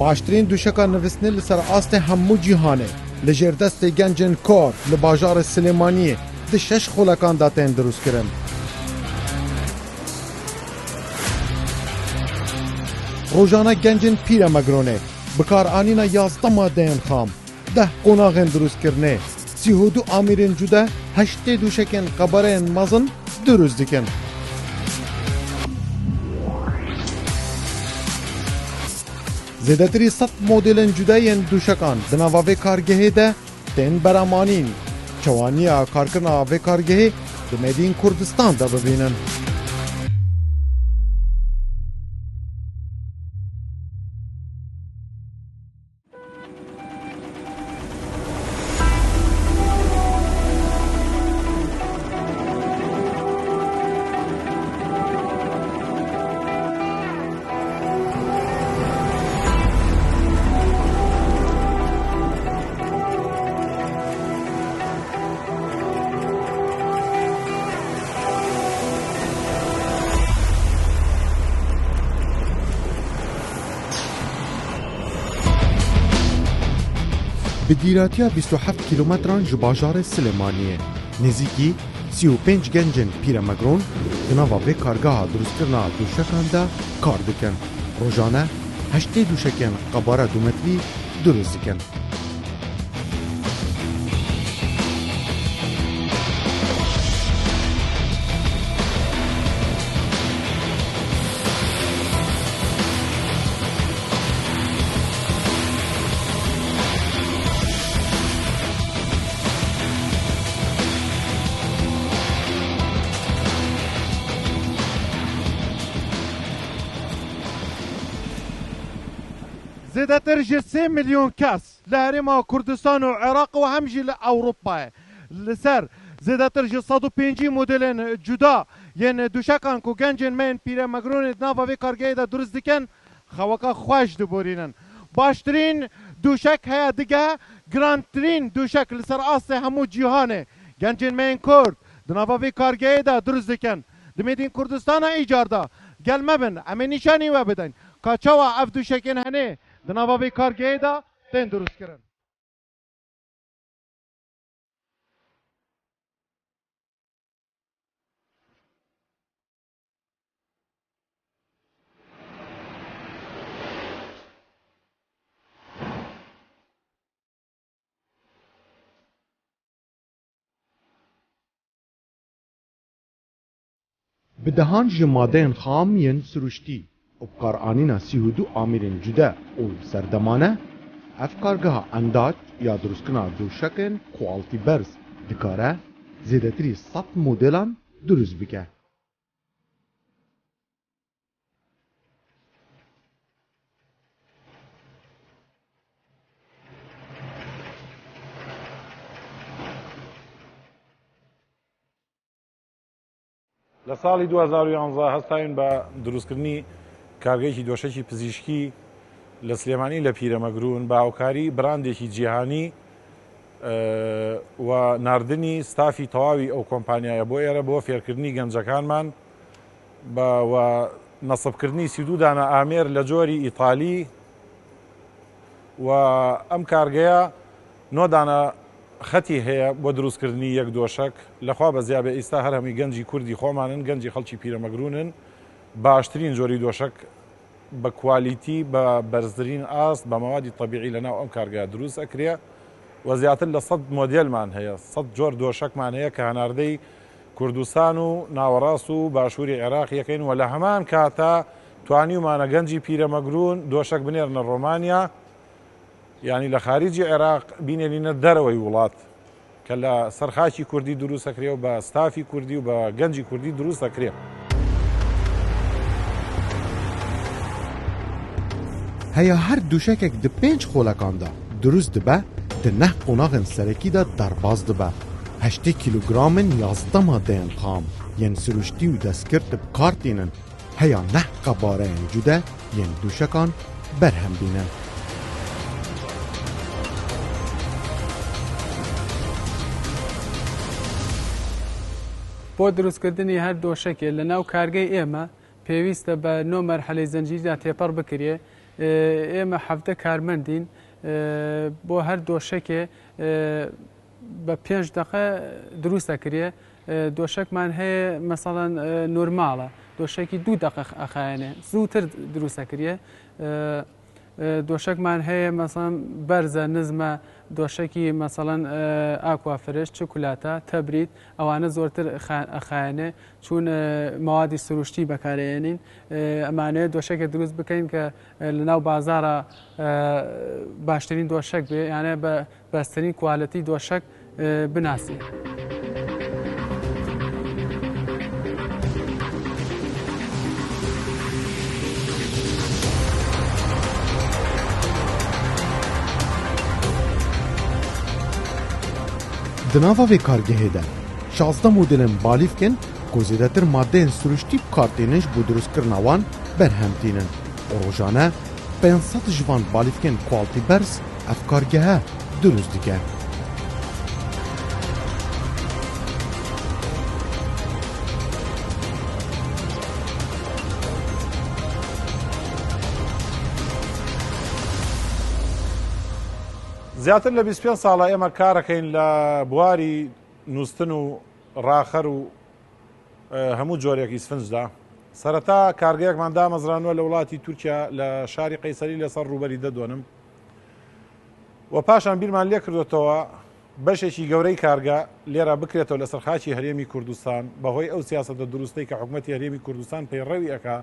باشترین دوشکا نویسنی لسر آست همو جیهانه لجر دست گنجن کار لباجار سلیمانیه ده 6 خولکان داتین دروست کرن. روزانه گنجن پیره مگرونه بکار آنینا 11 مادهین خام 10 قناغن دروست کرنه 32 آمیرین جوده 8 دوشکن قبرین مزن دروست دیکن. زیادتری 100 مدلن جدایین دوشکان دناوی کارگاهی ده تن برامانین چوانیا کارکرنا و کارگاهی دمدین کردستان دا ببینن. بدیراتیا 27 کیلومتران جباجار سلیمانیه نزیکی 35 گنجن پیره مگرون دناوا به کارگاه درست کرنا دوشکان دا کار دکن روزانه 8 دوشکن قباره 2 متری درست دکن. زیادتر 3 میلیون کس لهرما کردستان و عراق و همجی لأوروپا لسر زیادتر 105 مدلن جدا ین دوشکان کو گنجن من پیره مگرون ناوا وی کارگاهی دا درست دکن خواکا خوش دبورینن. باشترین دوشک هیا دیگه گرانترین دوشک لسر آس همو جیهانه گنجن من کرد ناوا وی کارگاهی دا درست دکن دمیدین کردستان ایجار دا گل مبن امی نشانی و بدن کاچاوا اف دوشکن هنه دناوا به کارگاهی دا تن درست کردن. بدهان جمادین خام ین سروشتی ابکار آنینا 32 آمیرین جدا و سردمانه افکارگاه انداج یا درستکنا دوشکن کوالتی برز دکاره زیادتری 100 مدلان درست بکه. لسالی 2011 هستاین با دروستکردنی کارگەیەکی دۆشەکی پزیشکی لە سلێمانی لە پیرەمەگرون با هاوکاری براندێکی جیهانی و ناردنی ستافی تەواوی ئەو کۆمپانیایە بۆ ئێرە بۆ فێرکردنی گەنجەکانمان و نەسبکردنی 32 دانە ئامێر لە جۆری ئیتالی و ئەم کارگەیە 9 دانە خەتی هەیە بۆ دروستکردنی یەک دۆشەک لەخوا بەزیابێ ئێستا هەر هەمی گەنجی کوردی خۆمانن گەنجی خەڵکی پیرەمەگرونن باشترین جۆری دۆشەک بە کوالیتی بە بەرزترین ئاست بە مەوادی طبیعی لەناو ئەم کارگایە دروست ئەکرێ و زیاتر لە 100 مۆدێلمان هەیە 100 جۆر دۆشەکمان هەیە کە هەناردەی کوردستان و ناوەڕاست و باشووری عێراق یەکەین و لە هەمان کاتە توانیومانە گەنجی پیرەمەگرون دۆشەک بنێرنە ڕۆمانیا یعنی لە خاریجی عێراق بینێنینە دەرەوەی وڵات کە لە سەرخاکی کوردی دروست ئەکرێ و بە ستافی کوردی و بە گەنجی کوردی دروست ئەکرێ. هەیە هەر دووشەکێک دە 5 خۆلەکاندا دروست دبە دە 9 قۆناغن سەرەکیدا دەرباز دبە 8 کیلوگرامن 11 مادەیان خام یەن سروشتی و دەستکرد بکارتێنن هەیە 9 قەبارەیان جودە یەن دووشەکان بەرهەم بینن. بۆ دروستکردنی هەر دۆشەکێ لە ناو کارگەی ئێمە پێویستە بە 9 مەرحەلەی زەنجیردا تێپەڕ بکرێ ئێمە حەفتە کارمەندین بۆ هەر دۆشەکێ بە 5 دقە دروست دەکرێ دۆشەکمان هەیە مەسەڵەن نۆرماڵە دۆشێکی 2 دقە ئەخایەنێ زووتر دروست دەکرێ دۆشەکمان هەیە مەسەڵەن بەرزە نزمە دۆشەکی مەسەڵەن ئاکوافرش چکولاتە تەبریت ئەوانە زۆرتر ئەخایەنێ چون مەوادی سروشتی بەکارێنین ئەمانەیە دۆشەکە دروست بکەین کە لەناو بازارە باشترین دۆشەک بێ یانە بە بەسترین کوالەتی دۆشەک بناسی. Di nava vê kargehê de 16 modelên balîvkên ku zêdetir maddeyên süruştî kartênin ji bo drûstkirina wan berhem tînin. Rojane 500 ji van balîvkên kualtî berz ev kargehe durust dike. زیاتر لە 25 ساڵە ئێمە کارەکەین لە بواری نووسن و ڕاخەر و هەموو جۆرێکی سفنجدا. سەرەتا کارگەیەکمان دامەزرانوە لە وڵاتی تورکیا لە شاری قەیسەری لەسەر ڕووبەری دەدۆنم و پاشان بیرمان لێ کردوێتەوە بەشێکی گەورەی کارگە لێرە بکرێتەوە لەسەر خاچی هەرێمی کوردستان بەهۆی ئەو سیاسەتە دروستەی کە حکوومەتی هەرێمی کوردستان پەیڕەوی ئەکا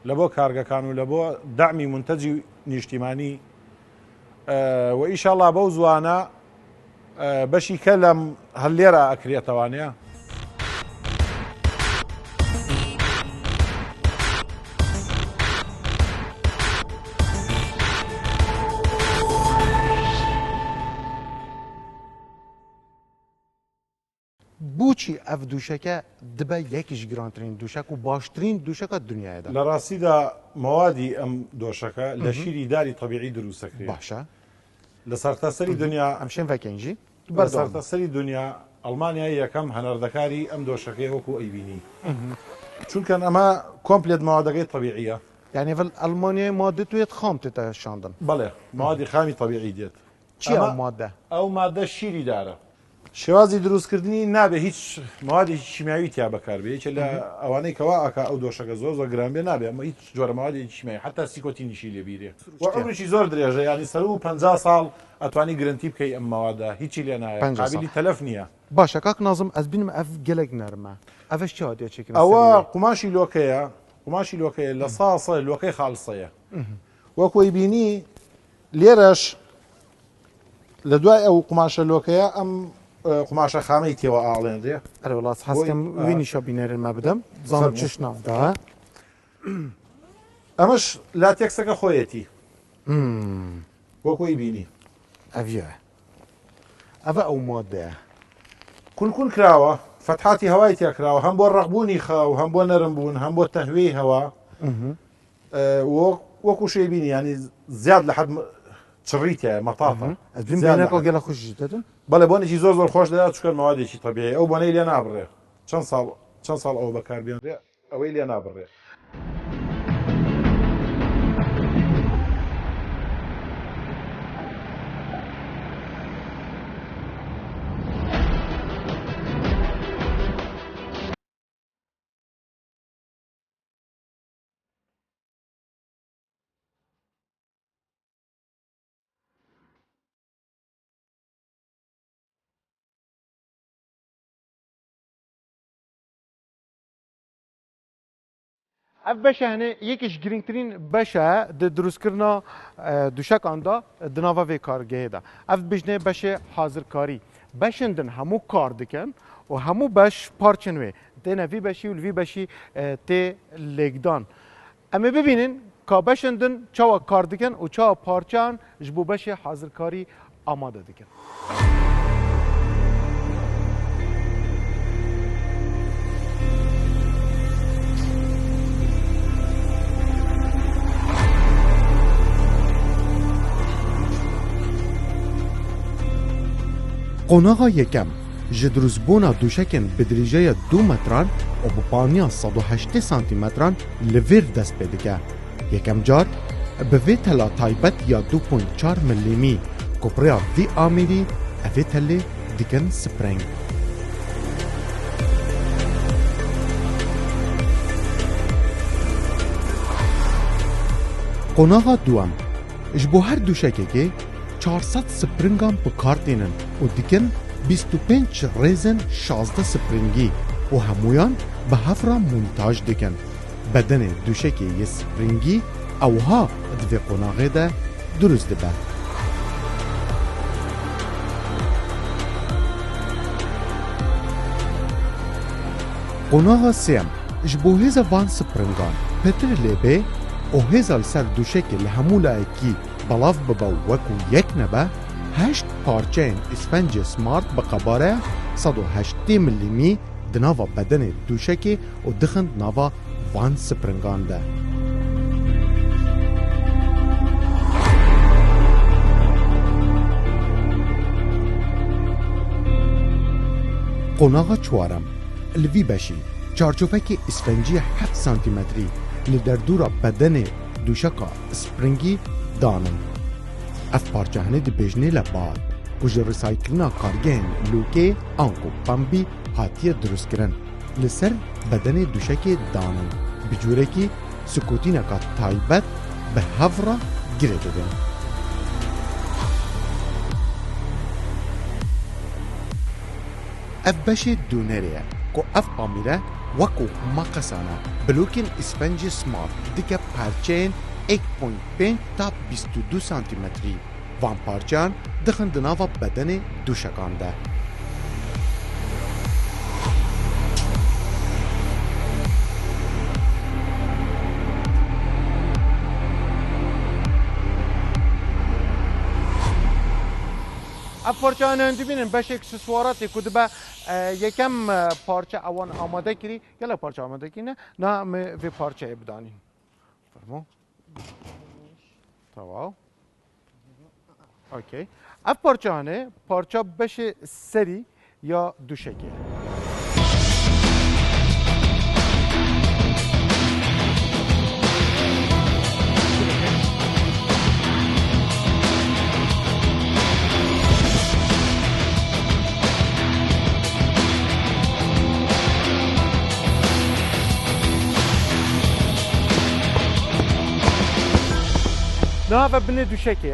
لە بۆ کارگەکان و لە بۆ داعمی منتەجی نیشتیمانی و ئیشەڵا بەو زوانە بەشی کە لەم هەلێرە ئەکرێتەوانەیە. بوچی ئەف دووشەکە دبە یەکیش گرانترین دووشەک و باشترین دووشەکە دنیاەدا. لە ڕاستیدا مەوادی ئەم دۆشەکە لە شیری داری تەبیعی دروستەکرێت. باشە لە سەرتاسەری دنیا ئەم شێن ڤەکەنجی بە سەرتاسەری دنیا ئەڵمانیای یەکەم هەنەردەکاری ئەم دۆشەکەی وەکو ئەیبینی چونکە ئەمە کۆمپلێت ماوادەکەی تەبیعیە یعنی ئەلمانیای مادە توێت خام تێتە شاندن. بەڵێ ماوادی خامی تەبیعی دێت. چی ئەو مادە؟ ئەو مادە شیری دارە. شێوازی دروستکردنی نابێ هیچ ماوادی شیمیاوی تیا بەکاربێت لە ئەوانەی کەوا ئاکا ئەو دۆشەکە زۆر گران بێ نابێ ئەمە هیچ جۆرە ماوادی شیمیایی حتا سیکۆتینیشی لێبیرێ عمرێکی زۆر درێژە ینی 150 ساڵ ئەتوانی گرنتی بکەی ئەم ماوادە هیچی لێ نایە قابلی تەلەف نییە. باشە کاک نازم ئەس بینم ئەف گەلێک نەرمە ئەڤش چی هاتێکێکن ئەوە قوماشی لۆکەیە قوماشی لۆکەیە لە ساسە لۆکەی خاڵسەیە وەکۆی بینی لێرەش لە دوای ئەو قوماشە لۆکەیە ئەم قماشە خامەی تێوە ئاڵێنرێ ئەرە وڵات هەستم وینیشە بینێرمە بدەم زانم چش نافدا ئەمەش لاتێکسەکە خۆیەتی وەکۆی بینی ئەڤە ئەvە ئەو مادەیە کولکول کراوە فەتحاتی هەوای تێکراوە هەم بۆ ڕەقبوونی خاو هەم بۆ نەرم بوون هەم بۆ تەهوێی هەوا وەکو شەی بینی ینی زیاد لە حد چڕیتە مەتاقە بینەکە گەلە خوشی دەدەن بەڵێ بۆنێکی زۆر زۆر خۆش دەدا چکەن ماوادێکی تەبیعی ئەو بۆنەی لێ نابڕێ چەند ساڵ ئەو بەکاربێنرێ ئەوەی لێ نابڕێ. ئەف بەشە هەنێ یەکیش گرنگترین بەشە دروستکردنا دووشەکان دا di nava vê kargehê de ev bijnê beşê hazirkarî beşên din hemû kar dikin û hemû beş parçên wê têne vî beşî û vî beşî tê lêkdan em ê bibînin ka beşên din çawa kar dikin û çawa parçeyan ji bo beşê hazirkarî amade dikin. Qonağa yekem ji drûzbûna dûşekên bi dirêjeya 2 metran û bi paniya 180 santimetran li vêr dest pê dike. Yekem car به وی تلا تایبت یا 2.4 ملیمی کبریا وی آمیری اوی تلی دیگن سپرنگ. قناغا دوام جبو هر دوشکه که 400 سپرنگان بکارتینن و دیگن 25 ریزن 16 سپرنگی و همویان به هفرا مونتاج دیگن. بدن دوشکه یه سپرنگی اوها دوی قناغه ده درست ده. قناغا سیم جبو هزا وان سپرنگان پتر لیبه او هزال سر دوشکه لحمولا اکی بلاف ببا وکو یک نبه 8 پارچه اسفنج سمارت بقباره 108 ملیمی دناوا بدن دوشکه و دخند ناوا وان سپرنگان ده. قناغا چوارم الوی بشی چارچوبک اسفنجی 7 سانتیمتری لدردورا بدن دوشکا سپرنگی دانم. اف پارچهنه دی بجنه لباد کج ریسایکلنا کارگین لوکه آنکو پامبی هاتیه درست کرن لسر بدن دوشک دانن بجوره که سکوتینه که تایبت به هفرا گره دادن. اف بشه دونریه که اف آمیره وکو مقصانه بلوکین اسفنج سمارت دیگه پارچین 1.5 تا 22 سانتیمتری وان پارچان دخن دناوا بدن دوشکان ده. اف پارچه هنندی بینن بشه اکسسواراتی که دبا یکم پارچه اوان آماده کری یلا پارچه آماده کری نه همه وی پارچه بدانیم فرمو تمام اوکی. اف پارچه هنه پارچه بشه سری یا دوشکی. نه و بنه دوشکی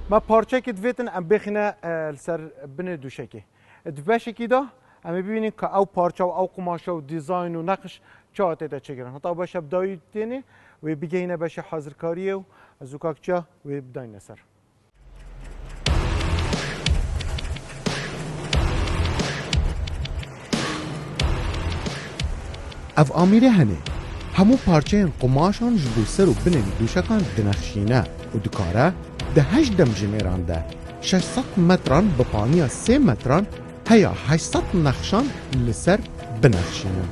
ما پارچه که دویتن ام بخینه سر بنه دوشکی دوشه کی دا ام ببینید که او پارچه و او قماشه و دیزاین و نقش چاته تا چگرن حتی باشه بدایی تینه و بگینه باشه حاضرکاریه و از اوکاکچا و بداین سر. اف آمیره هنه همو پارچه قماشان جبو سر و بنه دوشکان دنخشینه و دکاره ده 8 جنیران ده 600 متران بپانیا 3 متران هیا 800 نقشان لسر بنخشینه.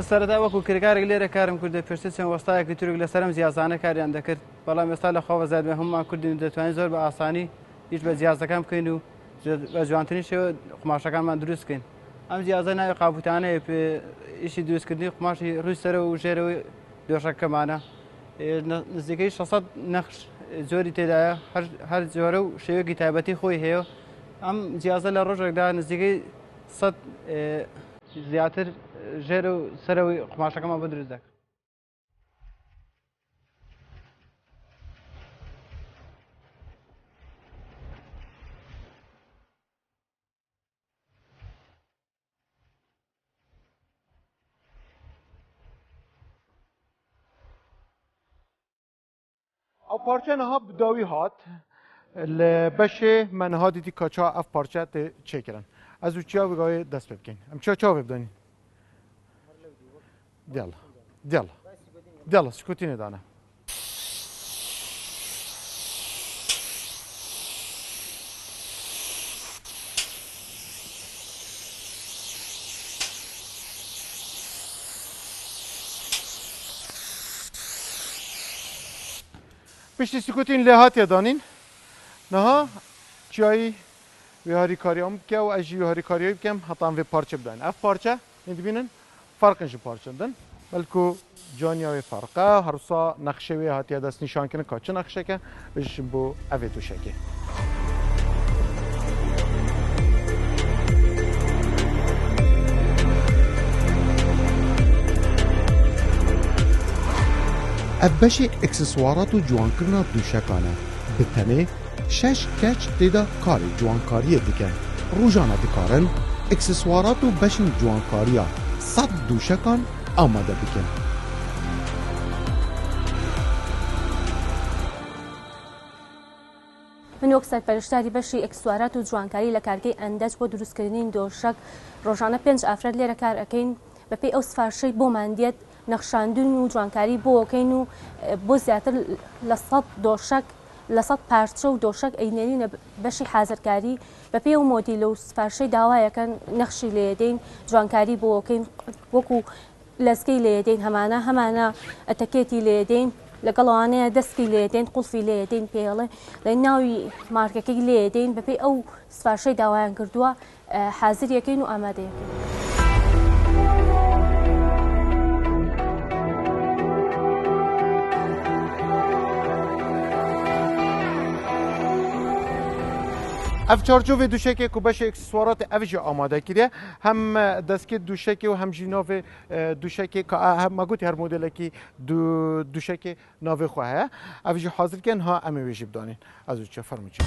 سردا وەکو کرێکارێک لێرە کارم کردە پێشتر چەند وەستایەکی تورک لەسەرم جیازانە کاریان دەکرد بەڵام ئێستا لە خۆوە زیاد هەمومان کوردین دەتوانین زۆر بە ئاسانی هیچ بە جیازەکان بکەین و بە جوانترین شێوە قماشەکانمان دروست بکەین. ئەم جیازە ناوی قابوتانەیە پێ ئیشی دروستکردنی قماشی ڕووی سەرەوە و ژێرەوەی دۆشەکەمانە نزیکەی 600 نەخش زۆری تێدایە هەر جۆرە و شێوەیەکی تایبەتی خۆی هەیە. ئەم جیازە لە ڕۆژێکدا نزیکەی 100 زیاتر ژێر و سەرەوەی قماشەکەمان بۆ دروست دەکەن. او پارچه نها بداوی هات لبشه من ها دیدی کچا اف پارچه چه کرن از او چیا بگاه دست بکن ام چیا ببدانی دیالا سکوتینه دانه پشتی سکوتین لحات یا دانین نه چیایی و هاری کاریام که و اجی هاری کاریام کم حتام و پارچه بدن اف پارچه این بینن فرقش پارچه دن بلکو جانیا و فرقه هر سا نقشه و هاتی دست نشان کنه که چه نقشه که بهش بو اوی دوشه که ابش اکسسوارات و جوانکرنا دوشکانه بتنه شش کچ تیدا کاری جوانکاری دکن روزانه دکارن اکسسوارات و بشین جوانکاریا صد دوشکان آماده بکن من وەک سەرپەرشتاری بەشی ئەکسسوارات و جوانکاری لە کارگەی ئەندەج بۆ دروستکردنی دۆشک ڕۆژانە 5 ئافرەت لێرە کار ئەەکەین بەپێی ئەو سفارشەی بۆمان دێت نەخشاندن و جوانکاری بۆکەین و بۆ زیاتر لە 100 دۆشک لە 100 پارچە و دۆشک ئەینێنینە بەشی حازرکاری بەپێی ئەو مۆدیلە و سفارشەی داوایەکەن نەخشی لێدەین جوانکاری بۆکەین وەکو لەسکەی لێدەین هەمانە ئەتەکێتی لێدەین لەگەڵوانەیە دەستکی لێدەین قوڵفی لێدەین پێڵێ لە ناوی مارکەکەی لێدەین بەپێی ئەو سفارشەی داوایان کردووە حازریەکەین و ئامادەیەکەین. اف چارچوب دوشکی که بشه اکسسوارات افج آماده کرده هم دستکه دوشکی و هم جناف دوشکی که هم مگوت هر مدل کی دوشکی ناو خواه افج حاضر کن ها امی وجب دانین از چه فرموچی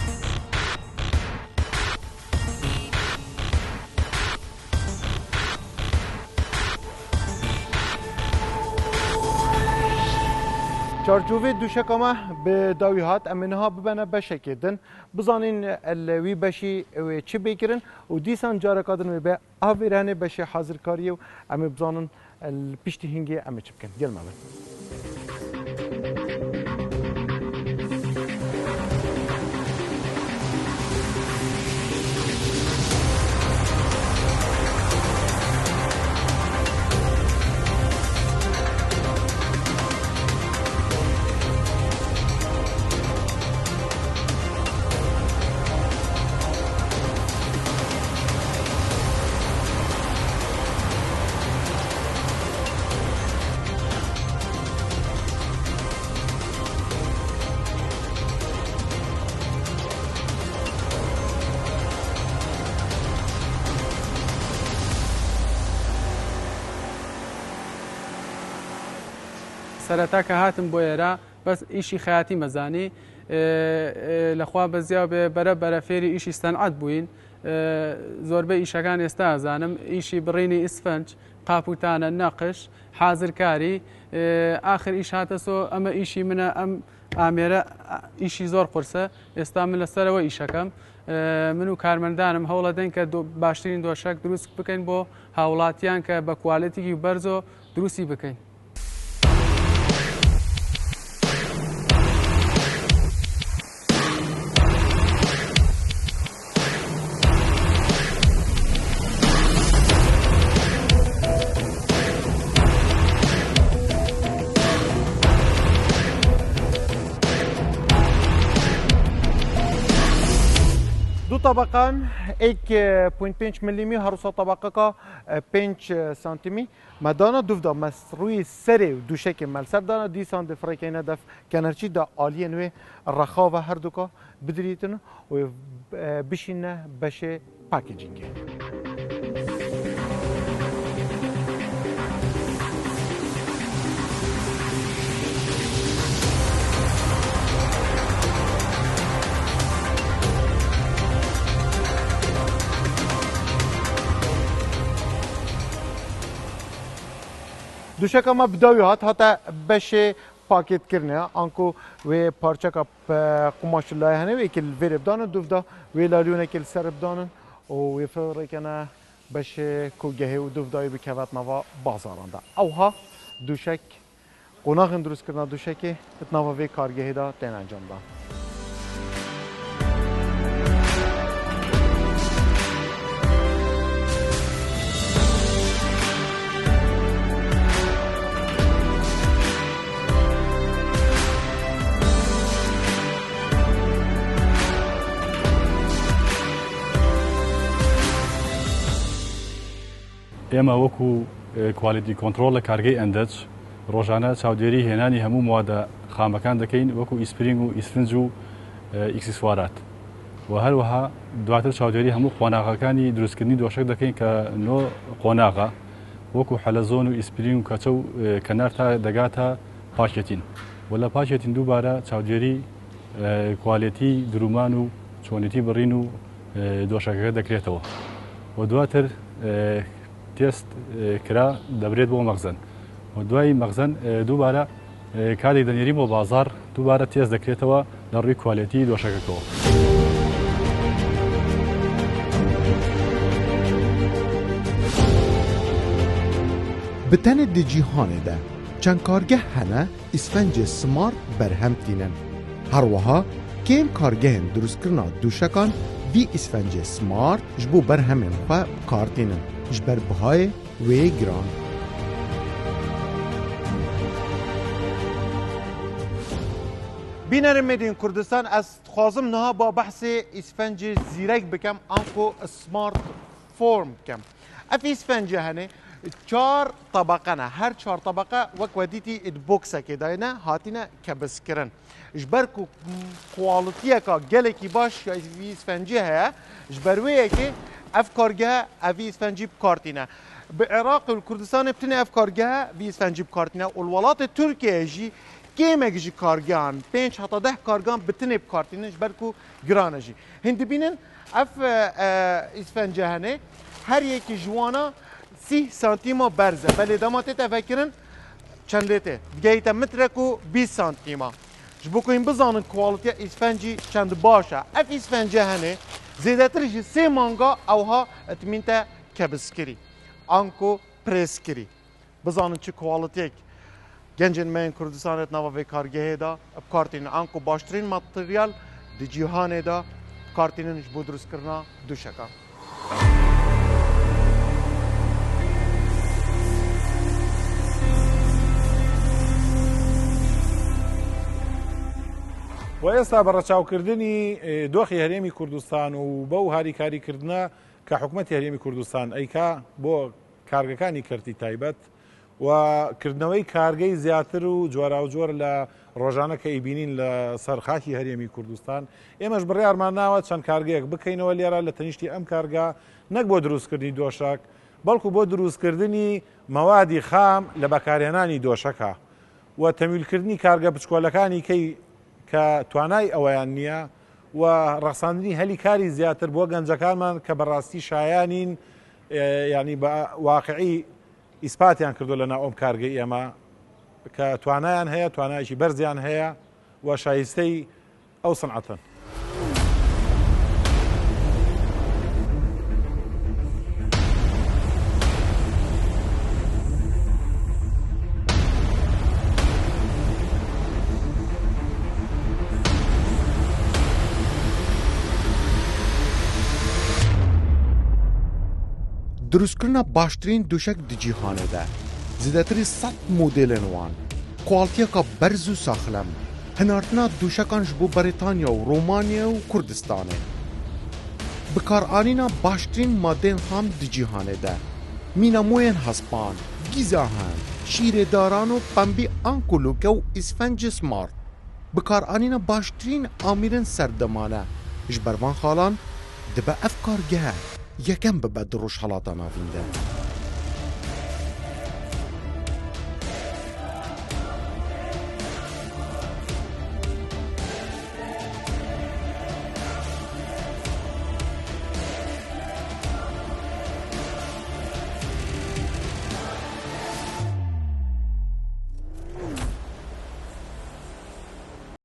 چارچوبی دوشکامه به داویات امنها ببنه بشه دن بزانین الوی بشی و چه بکرن و دیسان جاره کادن به آویرانه بشه حاضر کاری و ام بزانن پیشتی هنگی ام چه بکن گل مال سەرەتا کە هاتم بۆ ئێرە بەس ئیشی خەیاتی مەزانی لەخوا بەزیا بێ بەرە فێری ئیشی سەنعەت بووین زۆربەی ئیشەکان ئێستا ئازانم ئیشی بڕینی ئیسفەنج قاپوتانە نەقش حازرکاری ئاخر ئیش هاتەسۆ ئەمە ئیشی منە ئەم ئامێرە ئیشی زۆر قورسە ئێستا من لەسەرەوە ئیشەکەم من و کارمەندانم هەوڵە دەین کە باشترین دۆشەک دروست بکەین بۆ هاوڵاتیان کە بە کوالەتێکی بەرزۆ دروستی بکەین. دو طبقان 1.5 میلیمی هر سه طبقه کا 5 سانتیمی مدانا دوفدا مس روی سر دوشک ملسر دانا دی سان دفرکینه دف کنرچی دا عالیه نوی رخا و هر دو کا بدریتن و بشینه بشه پاکیجینگ دوشک ما بداوی هات بشه پاکت کرنه آنکو و پارچه کا قماش لایه و کل ویر بدانن دوفدا و لالیونه کل سر بدانن و فور کنه بشه کوگه و دوفدای بکوات نوا بازارنده اوها دوشک قناغ درست کردن دوشکی اتناوا و کارگه دا تن انجام داد. ئێمە وەکو کوالیتی کۆنتترۆل لە کارگەی ئەندەج ڕۆژانە چاودێری هێنانی هەموو موادە خامەکان دەکەین وەکو ئیسپرینگ و ئیسفنج و ئیکسسوارات و هەروەها دواتر چاودێری هەموو قۆناغەکانی دروستکردنی دۆشک دەکەین کە نۆ قۆناغە وەکو حەلەزۆن و ئیسپرین و کەچە و کەنار تا دەگاتە پاکێتین و لە پاکێتین دووبارە چاودێری کوالیتی درومان و چۆنیتی بڕین و دۆشەکەەکە دەکرێتەوە و دواتر تێست کرا دەبرێت بۆ مەغزن و دوای مەغزن دووبارە کاتێک دەنێری بۆ بازار دووبارە تێست دەکرێتەوە لە ڕووی کوالیتی دۆشەکەەوە. بتنه دی جیهانه ده چند کارگه هنه اسفنج سمارت برهم تینن هر وها کم کارگه هم درست کرنا دوشکان وی اسفنج سمارت جبو برهمین خواه کارتینن جبر بهای وی گران بینر مدین کردستان از خوازم نها با بحث اسفنج زیرک بکم آنکو سمارت فورم کم اف اسفنج هنه 4 طبقه نه هر 4 طبقه وک ودیتی بوکس که داینه هاتینه کبس کرن جبرکو کوالتیه که گلکی باش یا اسفنجی هیا جبرویه که اف کارگاه اوی اسفنجی بکارتینه به عراق و کردستان بتنه اف کارگاه وی اسفنجی بکارتینه والولات ترکیه جی کیمک جی کارگان 5 حتی 10 کارگان بتنه بکارتینه جبرکو گرانه جی هندی بینن اف اسفنجه هنه هر یکی جوانا 30 سانتیما برزه بله داماته تفکرن چندته گیت مترکو 20 سانتیما جبو کوین بزانن کوالیتی اسفنجی چند باشه اف اسفنجی هنه زیادتر جی 3 مانگا اوها اتمینتا کبسکری آنکو پرسکری بزانن چه کوالیتی گنجن من کردستان نوا و کارگه دا کارتین آنکو باشترین ماتریال دی جهان دا کارتینن جبو درست کرنا دوشکا و ئێستا بە ڕەچاوکردنی دۆخی هەرێمی کوردستان و بەو هاریکاریکردنە کە حکوومەتی هەرێمی کوردستان ئەیکا بۆ کارگەکانی کەرتی تایبەت و کردنەوەی کارگەی زیاتر و جۆرا و جۆر لە ڕۆژانە کە ئیبینین لە سەرخاکی هەرێمی کوردستان ئێمەش بڕیارمان ناوە چەند کارگەیەک بکەینەوە لێرە لە تەنیشتی ئەم کارگا نەک بۆ دروستکردنی دۆشک بەڵکو بۆ دروستکردنی مەوادی خام لە بەکارهێنانی دۆشەکە و تەمیلکردنی کارگە بچکۆلەکانی کەی کە توانای ئەوەیان نییە و ڕەخساندنی هەلی کاری زیاتر بۆ گەنجەکانمان کە بەڕاستی شایانین ینی بە واقعی ئیسپاتیان کردو لەناو ئەم کارگەی ئێمە کە توانایان هەیە توانایکی بەرزیان هەیە و شایستەی ئەو سنعەتن. دروستکردنا باشترین دوشک دی جیهانه ده زیادتری 100 مدلن وان کوالتیه که برز و ساخلم هنارتنا دوشکان جبو بریتانیا و رومانیا و کردستانه بکارآنینا باشترین ماده خام دی جیهانه ده میناموین هسپان گیزاهن شیر داران و پنبی آنکولوکه و اسفنج سمارت بکارآنینا باشترین آمیرن سردمانه جبروان خالان دبا افکارگه یکم به بد روش حالاتا نافینده